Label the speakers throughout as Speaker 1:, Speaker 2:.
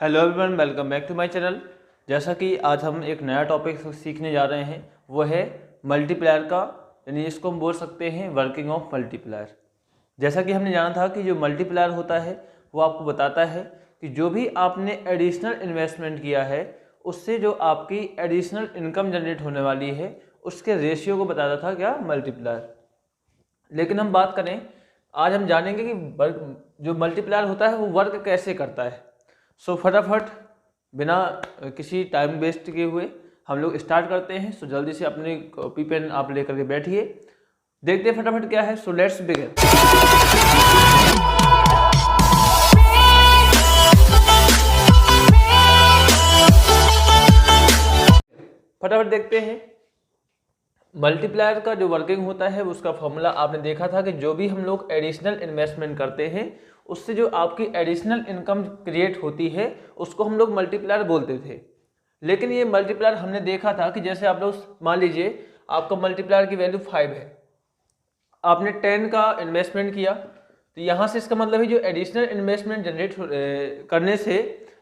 Speaker 1: Hello everyone, welcome back to my channel. जैसा कि आज हम एक नया टॉपिक सीखने जा रहे हैं, वो है मल्टीप्लायर का, यानी इसको हम बोल सकते हैं वर्किंग ऑफ मल्टीप्लायर। जैसा कि हमने जाना था कि जो मल्टीप्लायर होता है वो आपको बताता है कि जो भी आपने एडिशनल इन्वेस्टमेंट किया है उससे जो आपकी एडिशनल इनकम जनरेट होने वाली है उसके रेशियो को बताता था क्या, मल्टीप्लायर। लेकिन हम बात करें, आज हम जानेंगे कि जो मल्टीप्लायर होता है वो वर्क कैसे करता है। सो फटाफट बिना किसी टाइम वेस्ट किए हुए हम लोग स्टार्ट करते हैं। सो जल्दी से अपनी कॉपी पेन आप लेकर के बैठिए, देखते हैं फटाफट क्या है। So let's begin. फटाफट देखते हैं। मल्टीप्लायर का जो वर्किंग होता है उसका फॉर्मूला आपने देखा था कि जो भी हम लोग एडिशनल इन्वेस्टमेंट करते हैं उससे जो आपकी एडिशनल इनकम क्रिएट होती है उसको हम लोग मल्टीप्लायर बोलते थे। लेकिन ये मल्टीप्लायर हमने देखा था कि जैसे आप लोग मान लीजिए आपका मल्टीप्लायर की वैल्यू 5 है, आपने 10 का इन्वेस्टमेंट किया, तो यहाँ से इसका मतलब है जो एडिशनल इन्वेस्टमेंट जनरेट करने से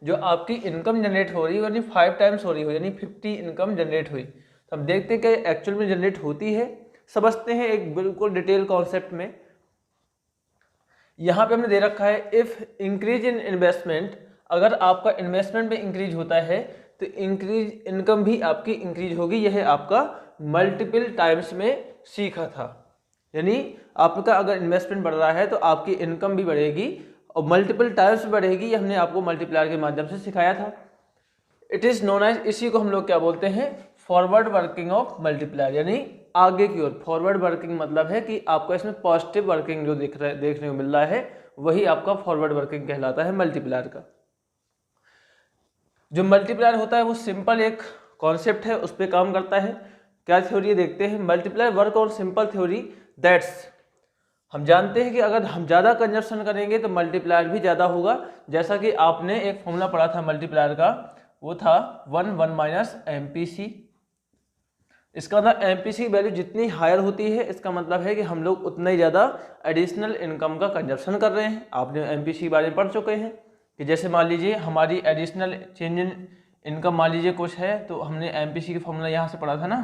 Speaker 1: जो आपकी इनकम जनरेट हो रही है यानी 5 टाइम्स हो रही हो, यानी 50 इनकम जनरेट हुई। तो हम देखते हैं कि एक्चुअल में जनरेट होती है, समझते हैं एक बिल्कुल डिटेल कॉन्सेप्ट में। यहाँ पे हमने दे रखा है इफ इंक्रीज इन इन्वेस्टमेंट, अगर आपका इन्वेस्टमेंट में इंक्रीज होता है तो इंक्रीज इनकम भी आपकी इंक्रीज होगी। यह आपका मल्टीपल टाइम्स में सीखा था, यानी आपका अगर इन्वेस्टमेंट बढ़ रहा है तो आपकी इनकम भी बढ़ेगी और मल्टीपल टाइम्स बढ़ेगी। ये हमने आपको मल्टीप्लायर के माध्यम से सिखाया था। इट इज़ नोन एज, इसी को हम लोग क्या बोलते हैं, फॉरवर्ड वर्किंग ऑफ मल्टीप्लायर, यानी आगे की ओर। फॉरवर्ड वर्किंग मतलब है कि आपको इसमें पॉजिटिव वर्किंग जो देखने को मिल रहा है वही आपका फॉरवर्ड वर्किंग कहलाता है मल्टीप्लायर का। जो मल्टीप्लायर होता है वो सिंपल एक कॉन्सेप्ट है, उस पर काम करता है। क्या थ्योरी देखते हैं, multiplier work on simple theory that's, हम जानते हैं कि अगर हम ज़्यादा कंजप्शन करेंगे तो मल्टीप्लायर भी ज़्यादा होगा। जैसा कि आपने एक फॉर्मूला पढ़ा था मल्टीप्लायर का, वो था 1 माइनस MPC। इसका मतलब MPC की वैल्यू जितनी हायर होती है इसका मतलब है कि हम लोग उतना ही ज़्यादा एडिशनल इनकम का कंजप्शन कर रहे हैं। आपने MPC के बारे में पढ़ चुके हैं कि जैसे मान लीजिए हमारी एडिशनल चेंज इन इनकम मान लीजिए कुछ है, तो हमने MPC की फॉर्मूला यहाँ से पढ़ा था ना।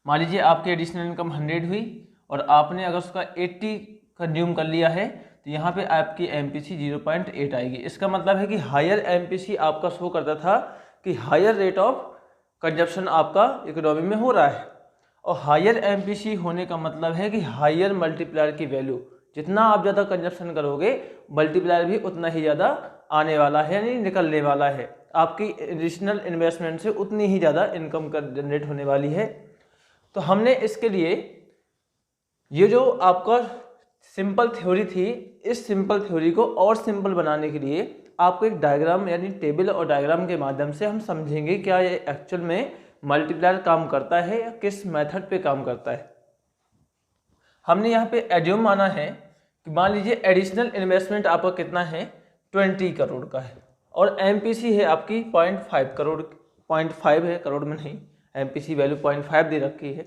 Speaker 1: मान लीजिए आपकी एडिशनल इनकम 100 हुई और आपने अगर उसका 80 कंज्यूम कर लिया है तो यहाँ पे आपकी MPC 0.8 आएगी। इसका मतलब है कि हायर MPC आपका शो करता था कि हायर रेट ऑफ कंजप्शन आपका इकोनॉमी में हो रहा है, और हायर MPC होने का मतलब है कि हायर मल्टीप्लायर की वैल्यू। जितना आप ज़्यादा कंजप्शन करोगे मल्टीप्लायर भी उतना ही ज़्यादा आने वाला है, यानी निकलने वाला है। आपकी एडिशनल इन्वेस्टमेंट से उतनी ही ज़्यादा इनकम जनरेट होने वाली है। तो हमने इसके लिए ये जो आपका सिंपल थ्योरी थी, इस सिंपल थ्योरी को और सिंपल बनाने के लिए आपको एक डायग्राम यानी टेबल और डायग्राम के माध्यम से हम समझेंगे क्या ये एक्चुअल में मल्टीप्लायर काम करता है या किस मेथड पे काम करता है। हमने यहाँ पे एज्यूम माना है कि मान लीजिए एडिशनल इन्वेस्टमेंट आपका कितना है, 20 करोड़ का है, और MPC है आपकी 0.5 करोड़, 0.5 है, करोड़ में नहीं, MPC वैल्यू 0.5 दे रखी है।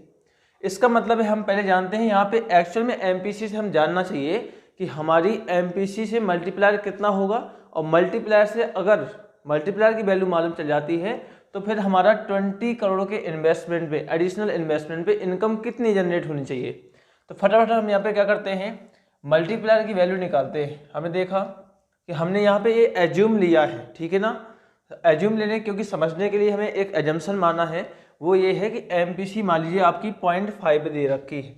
Speaker 1: इसका मतलब है हम पहले जानते हैं यहाँ पे एक्चुअल में MPC से हम जानना चाहिए कि हमारी MPC से मल्टीप्लायर कितना होगा, और मल्टीप्लायर से अगर मल्टीप्लायर की वैल्यू मालूम चल जाती है तो फिर हमारा 20 करोड़ के इन्वेस्टमेंट पे, एडिशनल इन्वेस्टमेंट पे इनकम कितनी जनरेट होनी चाहिए। तो फटाफट हम यहाँ पे क्या करते हैं, मल्टीप्लायर की वैल्यू निकालते हैं। हमने देखा कि हमने यहाँ पे ये एज्यूम लिया है, ठीक है ना। एज्यूम लेने क्योंकि समझने के लिए हमें एक एजम्पशन माना है, वो ये है कि MPC मान लीजिए आपकी 0.5 दे रखी है।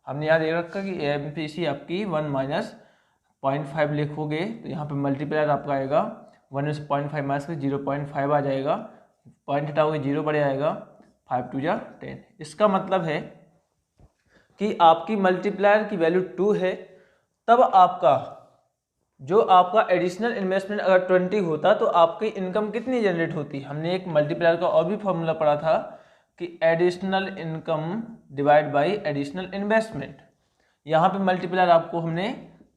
Speaker 1: हमने यहाँ दे रखा कि MPC आपकी 1 माइनस 0.5 लिखोगे तो यहाँ पे मल्टीप्लायर आपका आएगा 1 में 0.5 माइनस 0.5 आ जाएगा, पॉइंट हटाओगे 0 बढ़ जाएगा, 5 2 जा 10। इसका मतलब है कि आपकी मल्टीप्लायर की वैल्यू 2 है, तब आपका जो आपका एडिशनल इन्वेस्टमेंट अगर 20 होता तो आपकी इनकम कितनी जनरेट होती। हमने एक मल्टीप्लायर का और भी फॉर्मूला पढ़ा था कि additional income divide by additional investment. यहाँ पे मल्टीप्लायर आपको हमने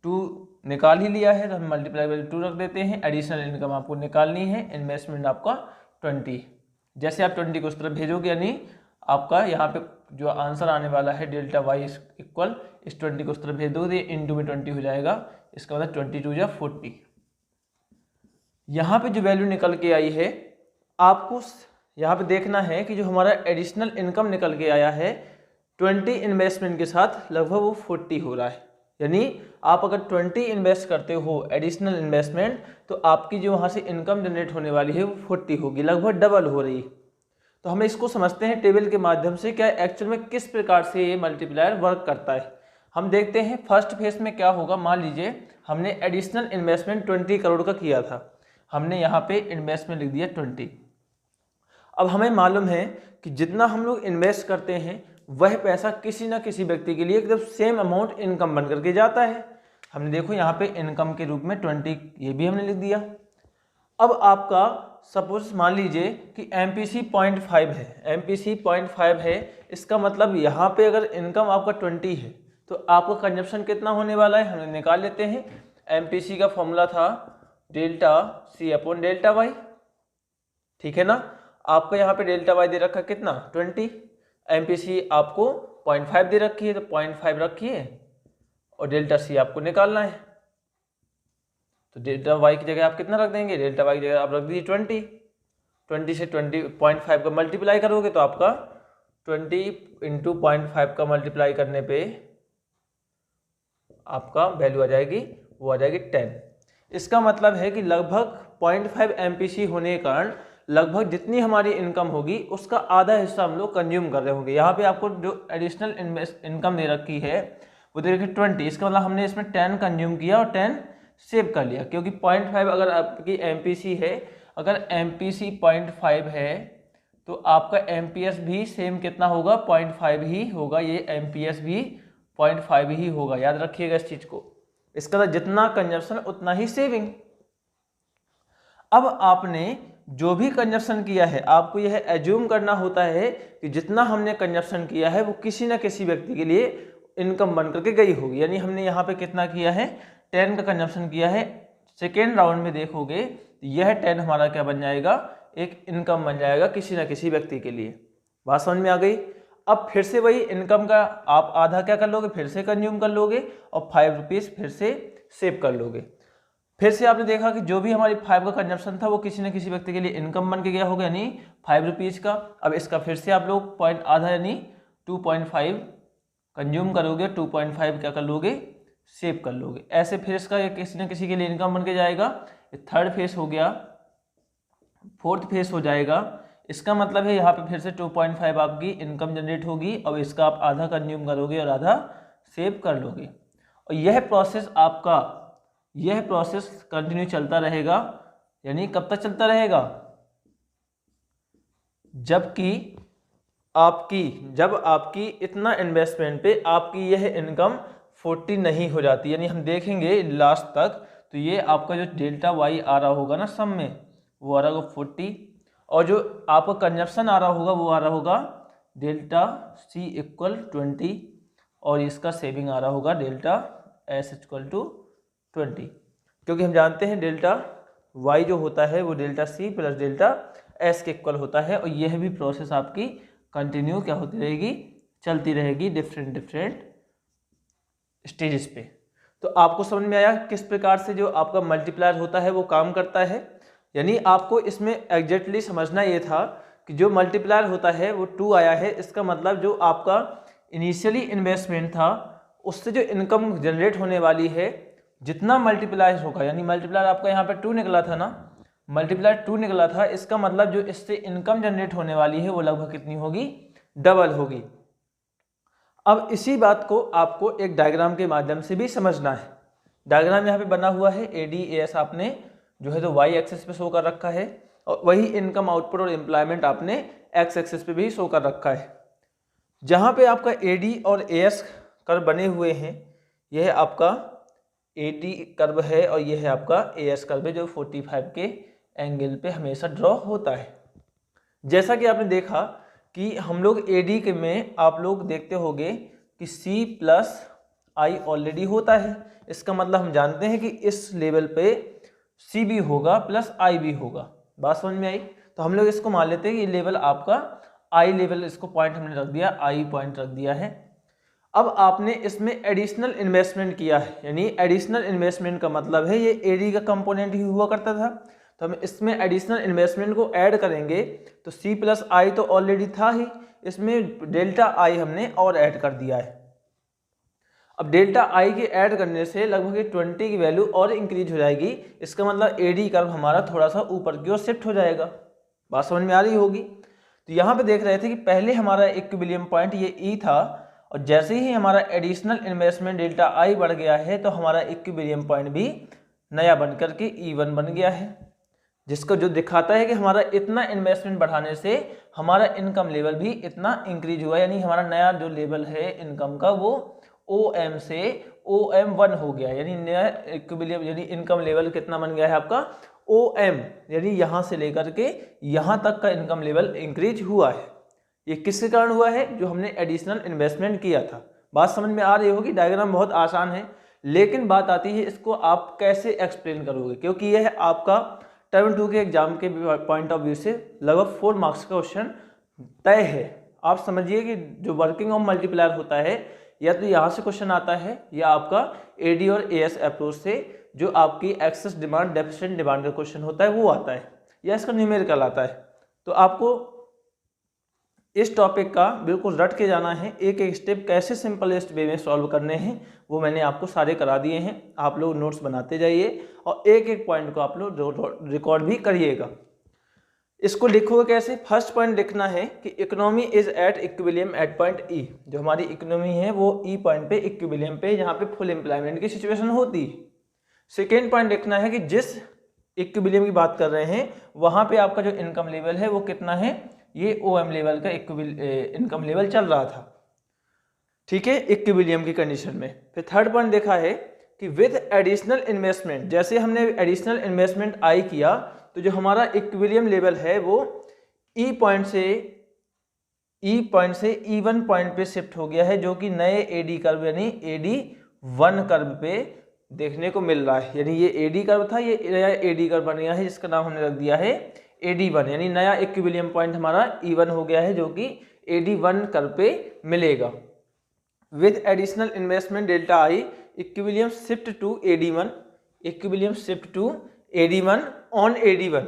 Speaker 1: 2 निकाल ही लिया है तो हम मल्टीप्लायर वैल्यू 2 रख देते हैं। एडिशनल इनकम आपको निकालनी है, इन्वेस्टमेंट आपका 20। जैसे आप 20 को उस तरफ भेजोगे यानी आपका यहाँ पे जो आंसर आने वाला है डेल्टा वाई इक्वल, इस 20 को उस तरफ भेज दोगे इंटू में 20 हो जाएगा। इसका मतलब 22 या 40। यहाँ पे जो वैल्यू निकल के आई है, आपको यहाँ पे देखना है कि जो हमारा एडिशनल इनकम निकल के आया है 20 इन्वेस्टमेंट के साथ लगभग वो 40 हो रहा है। यानी आप अगर 20 इन्वेस्ट करते हो एडिशनल इन्वेस्टमेंट, तो आपकी जो वहाँ से इनकम जनरेट होने वाली है वो 40 होगी, लगभग डबल हो रही है। तो हमें इसको समझते हैं टेबल के माध्यम से, क्या एक्चुअल में किस प्रकार से ये मल्टीप्लायर वर्क करता है। हम देखते हैं फर्स्ट फेज में क्या होगा। मान लीजिए हमने एडिशनल इन्वेस्टमेंट 20 करोड़ का किया था, हमने यहाँ पे इन्वेस्टमेंट लिख दिया 20। अब हमें मालूम है कि जितना हम लोग इन्वेस्ट करते हैं वह पैसा किसी ना किसी व्यक्ति के लिए एकदम सेम अमाउंट इनकम बन करके जाता है। हमने देखो यहाँ पे इनकम के रूप में 20 ये भी हमने लिख दिया। अब आपका सपोज मान लीजिए कि MPC 0.5 है, MPC 0.5 है, इसका मतलब यहाँ पे अगर इनकम आपका 20 है तो आपका कंजप्शन कितना होने वाला है, हम निकाल लेते हैं। MPC का फॉर्मूला था delta C upon delta Y, ठीक है ना। आपका यहाँ पे डेल्टा वाई दे रखा कितना 20, MPC आपको 0.5 दे रखी है तो 0.5 रखिए और डेल्टा C आपको निकालना है। तो डेल्टा वाई की जगह आप कितना रख देंगे, डेल्टा वाई की जगह आप रख दीजिए 20। 20 से 20.5 का मल्टीप्लाई करोगे तो आपका 20 इंटू 0.5 का मल्टीप्लाई करने पे आपका वैल्यू आ जाएगी, वो आ जाएगी 10। इसका मतलब है कि लगभग 0.5 MPC होने के कारण लगभग जितनी हमारी इनकम होगी उसका आधा हिस्सा हम लोग कंज्यूम कर रहे होंगे। यहाँ पे आपको जो एडिशनल इनकम दे रखी है वो दे रखी 20, इसका मतलब हमने इसमें 10 कंज्यूम किया और 10 सेव कर लिया, क्योंकि 0.5 अगर आपकी MPC है, अगर MPC 0.5 है तो आपका MPS भी सेम कितना होगा 0.5 ही होगा, ये MPS भी 0.5 ही होगा, याद रखिएगा इस चीज को। इसका जितना कंजप्शन उतना ही सेविंग। अब आपने जो भी कंजप्शन किया है आपको यह एज्यूम करना होता है कि जितना हमने कंजप्शन किया है वो किसी ना किसी व्यक्ति के लिए इनकम बन करके गई होगी। यानी हमने यहाँ पे कितना किया है 10 का कंजप्शन किया है, सेकेंड राउंड में देखोगे यह 10 हमारा क्या बन जाएगा, एक इनकम बन जाएगा किसी ना किसी व्यक्ति के लिए। बात समझ में आ गई। अब फिर से वही इनकम का आप आधा क्या कर लोगे, फिर से कंज्यूम कर लोगे और 5 रुपीज़ फिर से सेव कर लोगे। फिर से आपने देखा कि जो भी हमारी 5 का कंजप्शन था वो किसी न किसी व्यक्ति के लिए इनकम बन के गया होगा, यानी 5 रुपीज़ का। अब इसका फिर से आप लोग पॉइंट आधा यानी 2.5 कंज्यूम करोगे, 2.5 क्या कर लोगे, सेव कर लोगे। ऐसे फिर इसका किसी न किसी के लिए इनकम बन के जाएगा। थर्ड फेज हो गया, फोर्थ फेज हो जाएगा। इसका मतलब है यहाँ पे फिर से 2.5 आपकी इनकम जनरेट होगी और इसका आप आधा कंज्यूम करोगे और आधा सेव कर लोगे। और यह प्रोसेस कंटिन्यू चलता रहेगा। यानी कब तक चलता रहेगा, जब आपकी इतना इन्वेस्टमेंट पे आपकी यह इनकम 40 नहीं हो जाती। यानी हम देखेंगे लास्ट तक तो ये आपका जो डेल्टा वाई आ रहा होगा ना सम में, वो आ रहा होगा 40 और जो आपका कंजप्शन आ रहा होगा वो आ रहा होगा डेल्टा C इक्वल 20 और इसका सेविंग आ रहा होगा डेल्टा S इक्वल टू 20, क्योंकि हम जानते हैं डेल्टा Y जो होता है वो delta C plus delta S के इक्वल होता है। और यह भी प्रोसेस आपकी कंटिन्यू क्या होती रहेगी, चलती रहेगी डिफरेंट स्टेजेस पे। तो आपको समझ में आया किस प्रकार से जो आपका मल्टीप्लायर होता है वो काम करता है। यानी आपको इसमें एग्जैक्टली समझना ये था कि जो मल्टीप्लायर होता है वो 2 आया है, इसका मतलब जो आपका इनिशियली इन्वेस्टमेंट था उससे जो इनकम जनरेट होने वाली है जितना मल्टीप्लायर होगा, यानी मल्टीप्लायर आपका यहाँ पे 2 निकला था ना, मल्टीप्लायर 2 निकला था, इसका मतलब जो इससे इनकम जनरेट होने वाली है वो लगभग कितनी होगी, डबल होगी। अब इसी बात को आपको एक डायग्राम के माध्यम से भी समझना है। डायग्राम यहाँ पे बना हुआ है, ADAS आपने जो है तो वाई एक्सिस पे शो कर रखा है और वही इनकम आउटपुट और एम्प्लॉयमेंट आपने एक्स एक्सिस पे भी शो कर रखा है। जहाँ पे आपका AD और AS कर्व बने हुए हैं, यह आपका AD कर्व है और यह है आपका AS कर्व है जो 45 के एंगल पे हमेशा ड्रॉ होता है। जैसा कि आपने देखा कि हम लोग AD के में आप लोग देखते होंगे कि C प्लस I ऑलरेडी होता है। इसका मतलब हम जानते हैं कि इस लेवल पे C भी होगा प्लस I भी होगा। बात समझ में आई। तो हम लोग इसको मान लेते हैं कि ये लेवल आपका I लेवल, इसको पॉइंट हमने रख दिया, I पॉइंट रख दिया है। अब आपने इसमें एडिशनल इन्वेस्टमेंट किया है, यानी एडिशनल इन्वेस्टमेंट का मतलब है ये AD का कंपोनेंट ही हुआ करता था। तो हम इसमें एडिशनल इन्वेस्टमेंट को ऐड करेंगे तो सी प्लस आई तो ऑलरेडी था ही, इसमें डेल्टा आई हमने और ऐड कर दिया है। अब डेल्टा आई के ऐड करने से लगभग 20 की वैल्यू और इंक्रीज हो जाएगी, इसका मतलब एडी कर्व हमारा थोड़ा सा ऊपर की ओर शिफ्ट हो जाएगा। बात समझ में आ रही होगी। तो यहाँ पे देख रहे थे कि पहले हमारा इक्विलिब्रियम पॉइंट ये ई था, और जैसे ही हमारा एडिशनल इन्वेस्टमेंट डेल्टा आई बढ़ गया है तो हमारा इक्विलिब्रियम पॉइंट भी नया बनकर के E1 बन गया है, जिसको जो दिखाता है कि हमारा इतना इन्वेस्टमेंट बढ़ाने से हमारा इनकम लेवल भी इतना इंक्रीज हुआ, यानी हमारा नया जो लेवल है इनकम का वो OM से OM1 हो गया, यानी नया इक्विलिब्रियम यानी इनकम लेवल कितना बन गया है आपका OM, यानी यहाँ से लेकर के यहाँ तक का इनकम लेवल इंक्रीज हुआ है। ये किसके कारण हुआ है? जो हमने एडिशनल इन्वेस्टमेंट किया था। बात समझ में आ रही होगी। डायग्राम बहुत आसान है, लेकिन बात आती है इसको आप कैसे एक्सप्लेन करोगे, क्योंकि यह आपका टर्म 2 के एग्जाम के पॉइंट ऑफ व्यू से लगभग 4 मार्क्स का क्वेश्चन तय है। आप समझिए कि जो वर्किंग ऑफ मल्टीप्लायर होता है या तो यहाँ से क्वेश्चन आता है या आपका AD और AS अप्रोच से जो आपकी एक्सेस डिमांड डेफिशिएंट डिमांड का क्वेश्चन होता है वो आता है, या इसका न्यूमेरिकल आता है। तो आपको इस टॉपिक का बिल्कुल रट के जाना है, एक एक स्टेप कैसे सिंपलेस्ट वे में सॉल्व करने हैं वो मैंने आपको सारे करा दिए हैं। आप लोग नोट्स बनाते जाइए और एक एक पॉइंट को आप लोग रिकॉर्ड भी करिएगा। इसको लिखोगे कैसे? फर्स्ट पॉइंट लिखना है कि economy is at equilibrium at point ई। जो हमारी इकोनॉमी है वो ई पॉइंट पे इक्विलिब्रियम पे, जहाँ पे फुल एम्प्लॉयमेंट की सिचुएशन होती है। सेकेंड पॉइंट लिखना है कि जिस इक्विलिब्रियम की बात कर रहे हैं वहाँ पे आपका जो इनकम लेवल है वो कितना है, ये OM लेवल का इनकम लेवल चल रहा था, ठीक है, इक्विलिब्रियम की कंडीशन में। फिर थर्ड पॉइंट देखा है कि विद एडिशनल इन्वेस्टमेंट, जैसे हमने एडिशनल इन्वेस्टमेंट आई किया तो जो हमारा इक्विलिब्रियम लेवल है वो ई पॉइंट से E1 पॉइंट पे शिफ्ट हो गया है, जो कि नए AD कर्व यानी AD1 कर्व पे देखने को मिल रहा है। यानी ये AD कर्व था, ये नया AD कर्व बन गया है, जिसका नाम हमने रख दिया है AD1, यानी नया इक्विलिब्रियम पॉइंट हमारा E1 हो गया है, जो कि AD1 कर्व पे मिलेगा। With additional investment delta I equilibrium shift to AD1, equilibrium shift to AD1 on AD1,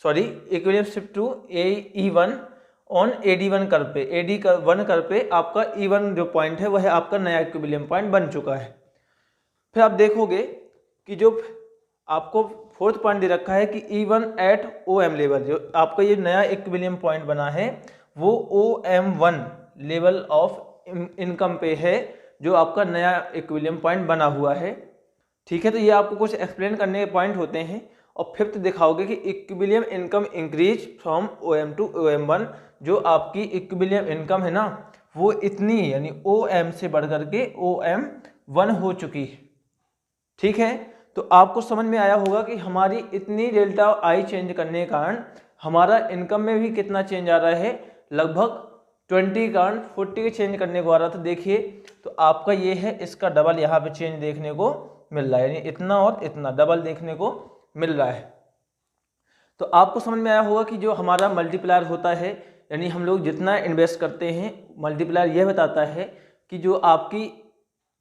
Speaker 1: sorry equilibrium shift to E1 on AD1 curve पे, AD1 कर्व पे आपका E1 जो पॉइंट है वह आपका नया इक्विलिब्रियम पॉइंट बन चुका है। फिर आप देखोगे कि जो आपको फोर्थ पॉइंट दे रखा है कि E1 एट OM लेवल, जो आपका ये नया इक्विलिब्रियम पॉइंट बना है वो OM1 लेवल ऑफ इनकम पे है, जो आपका नया इक्विलिब्रियम पॉइंट बना हुआ है, ठीक है। तो ये आपको कुछ एक्सप्लेन करने के पॉइंट होते हैं। और फिफ्थ दिखाओगे कि equilibrium income increase from OM to OM1, जो आपकी इक्विलिब्रियम इनकम है ना वो इतनी यानी OM से बढ़ करके OM1 हो चुकी है, ठीक है। तो आपको समझ में आया होगा कि हमारी इतनी डेल्टा आई चेंज करने के कारण हमारा इनकम में भी कितना चेंज आ रहा है, लगभग 20 के कारण 40 के चेंज करने को आ रहा था। देखिए तो आपका ये है, इसका डबल यहाँ पे चेंज देखने को मिल रहा है, यानी इतना और इतना डबल देखने को मिल रहा है। तो आपको समझ में आया होगा कि जो हमारा मल्टीप्लायर होता है, यानी हम लोग जितना इन्वेस्ट करते हैं, मल्टीप्लायर यह बताता है कि जो आपकी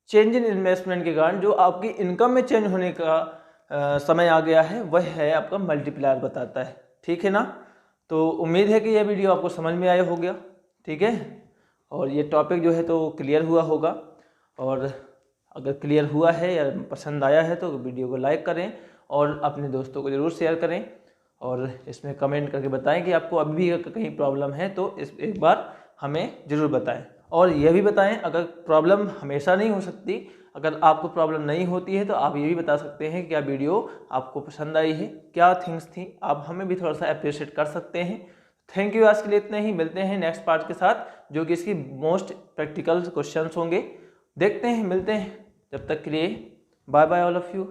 Speaker 1: चेंज इन इन्वेस्टमेंट के कारण जो आपकी इनकम में चेंज होने का समय आ गया है, वह है आपका मल्टीप्लायर बताता है, ठीक है ना। तो उम्मीद है कि यह वीडियो आपको समझ में आया हो गया, ठीक है। और ये टॉपिक जो है तो क्लियर हुआ होगा, और अगर क्लियर हुआ है या पसंद आया है तो वीडियो को लाइक करें और अपने दोस्तों को ज़रूर शेयर करें, और इसमें कमेंट करके बताएं कि आपको अभी भी कहीं प्रॉब्लम है तो इस एक बार हमें ज़रूर बताएं। और यह भी बताएं, अगर प्रॉब्लम हमेशा नहीं हो सकती, अगर आपको प्रॉब्लम नहीं होती है तो आप ये भी बता सकते हैं कि क्या वीडियो आपको पसंद आई है, क्या थिंग्स थी, आप हमें भी थोड़ा सा अप्रिशिएट कर सकते हैं। थैंक यू, आज के लिए इतना ही। मिलते हैं नेक्स्ट पार्ट के साथ, जो कि इसकी मोस्ट प्रैक्टिकल क्वेश्चंस होंगे। देखते हैं, मिलते हैं, जब तक के लिए bye bye all of you.